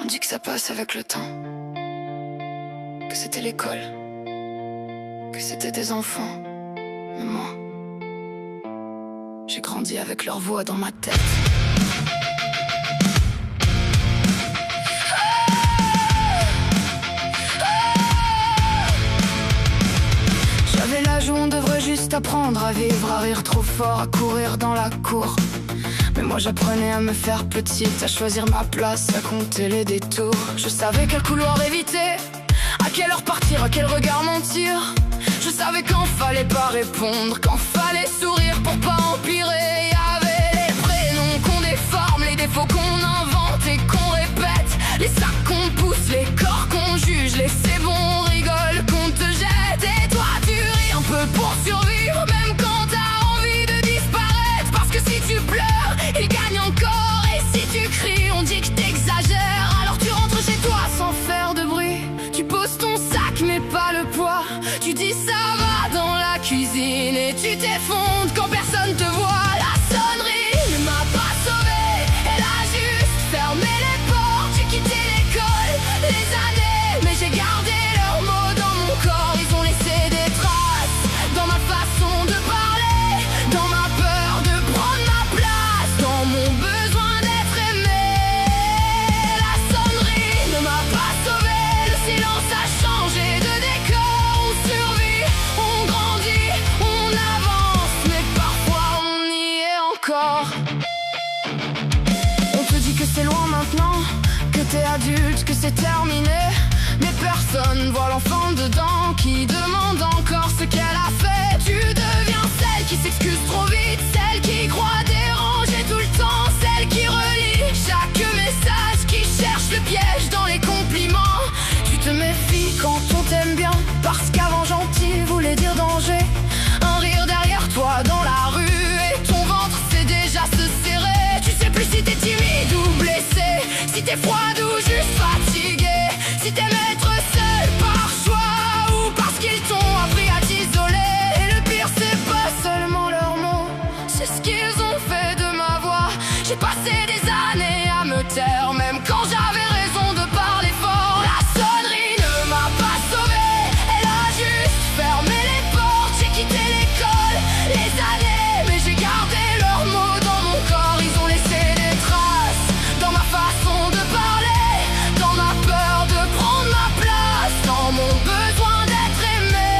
On dit que ça passe avec le temps, que c'était l'école, que c'était des enfants. Mais moi, j'ai grandi avec leur voix dans ma tête. J'avais l'âge où on devrait juste apprendre à vivre, à rire trop fort, à courir dans la cour. Mais moi j'apprenais à me faire petite, à choisir ma place, à compter les détours. Je savais quel couloir éviter, à quelle heure partir, à quel regard mentir. Je savais quand fallait pas répondre, quand fallait sourire pour pas empirer. Y'avait les prénoms qu'on déforme, les défauts qu'on invente et qu'on répète, les sacs qu'on pousse, les corps qu'on juge, les c'est bon, on rigole, qu'on te jette. Et toi tu ris un peu pour survivre, même quand t'as envie de disparaître. Parce que si tu pleures, il gagne encore. Et si tu cries, on dit que t'exagères. Alors tu rentres chez toi sans faire de bruit, tu poses ton sac mais pas le poids. Tu dis ça va dans la cuisine et tu t'effondres quand personne te voit. La sonnerie ne m'a pas sauvé, elle a juste fermé les portes. J'ai quitté l'école, les années, mais j'ai gardé leurs mots dans mon corps. Ils ont laissé des traces dans ma façon de parler, dans ma peur de prendre ma place, dans mon besoin d'être aimé. La sonnerie ne m'a pas sauvé, le silence a changé de décor. On survit, on grandit, on avance, mais parfois on y est encore. On te dit que c'est loin maintenant, que t'es adulte, que c'est terminé. Mais personne voit l'enfant dedans qui demande encore ce qu'elle a fait. Tu deviens celle qui s'excuse trop vite, celle qui croit déranger tout le temps, celle qui relit chaque message, qui cherche le piège dans les compliments. Tu te méfies quand on t'aime bien, parce qu'avant gentil voulait dire danger. Un rire derrière toi dans la rue et ton ventre sait déjà se serrer. Tu sais plus si t'es timide ou blessé, si t'es froide ou juste fatigué, si t'aimes être seul par choix ou parce qu'ils t'ont appris à t'isoler. Et le pire c'est pas seulement leurs mots, c'est ce qu'ils ont fait de ma voix. J'ai passé des années à me taire, même quand j'avais raison de parler fort. La sonnerie ne m'a pas sauvé, elle a juste fermé les portes. J'ai quitté l'école, les années, mais j'ai gardé leurs mots dans mon corps. Ils ont laissé des traces dans ma façon de parler, dans ma peur de prendre ma place, dans mon besoin d'être aimé.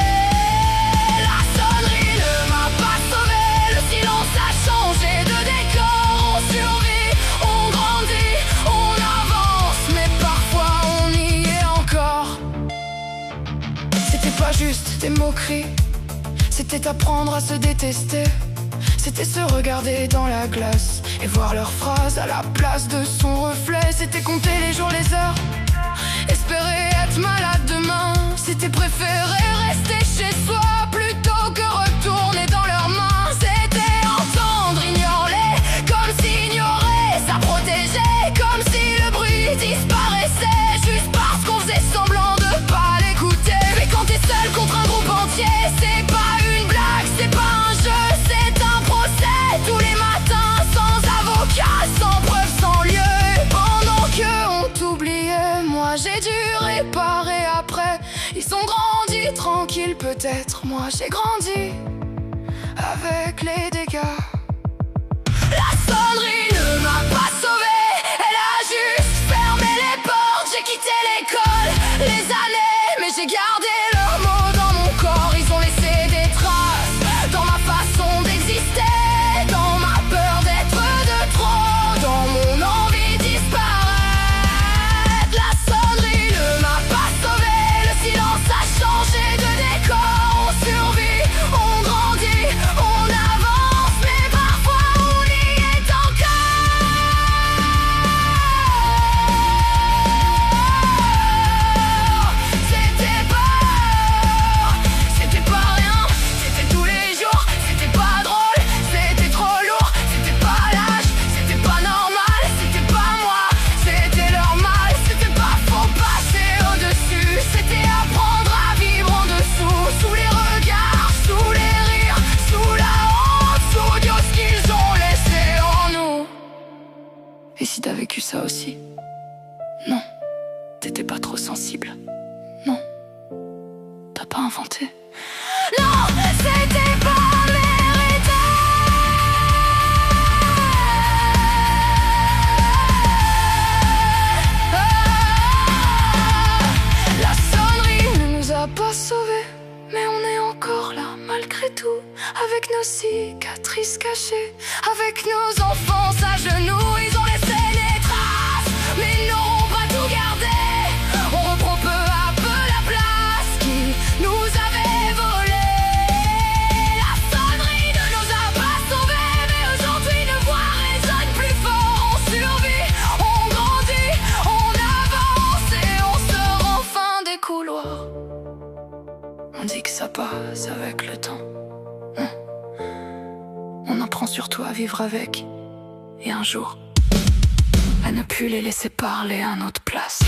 La sonnerie ne m'a pas sauvé, le silence a changé de décor. On survit, on grandit, on avance, mais parfois on y est encore. C'était pas juste des moqueries, c'était apprendre à se détester. C'était se regarder dans la glace et voir leurs phrases à la place de son reflet. C'était compter les jours, les heures, espérer être malade demain. C'était préférer rester chez soi plutôt que retourner dans leurs mains. C'était entendre, ignore-les, comme si ignorer ça protégeait, comme si le bruit disparaissait juste parce qu'on faisait semblant de pas l'écouter. Mais quand t'es seul contre un groupe entier, c'est pas une blague, c'est pas un jeu, c'est un procès. Tous les matins, sans avocat, sans preuve, sans lieu. Pendant que on t'oubliait, moi j'ai dû réparer après. Ils ont grandi tranquilles peut-être, moi j'ai grandi avec les dégâts. La sonnerie ne m'a pas sauvé, elle a juste fermé les portes. J'ai quitté l'école, les années, mais j'ai gardé leurs mots dans mon corps. Ils ont laissé des traces dans ma façon d'exister, dans ma peur d'être de trop, dans mon envie de disparaître. La sonnerie ne m'a pas sauvé, le silence a changé de décor. On survit, on grandit, on avance, mais parfois on y est encore. C'était peur, c'était pas rien, c'était tous les jours, c'était pas drôle, c'était trop lourd, c'était pas lâche, c'était pas normal, c'était pas moi, c'était leur mal, c'était pas faut passer au-dessus, c'était apprendre à vivre en dessous, sous les regards, sous les rires, sous la honte, sous Dieu ce qu'ils ont laissé en nous. Et si t'as vécu ça aussi, Non, t'étais pas trop sensible. Non, t'as pas inventé. Non, c'était pas mérité. La sonnerie ne nous a pas sauvés, mais on est encore là malgré tout, avec nos cicatrices cachées, avec nos enfants à genoux. Ils ont laissé des traces, mais ils n'auront pas tout gardé. On reprend peu à peu la place qui nous avait volé. La sonnerie ne nous a pas sauvés, mais aujourd'hui nos voix résonnent plus fort. On survit, on grandit, on avance et on sort enfin des couloirs. On dit que ça passe avec le temps. On apprend surtout à vivre avec, et un jour, à ne plus les laisser parler à notre place.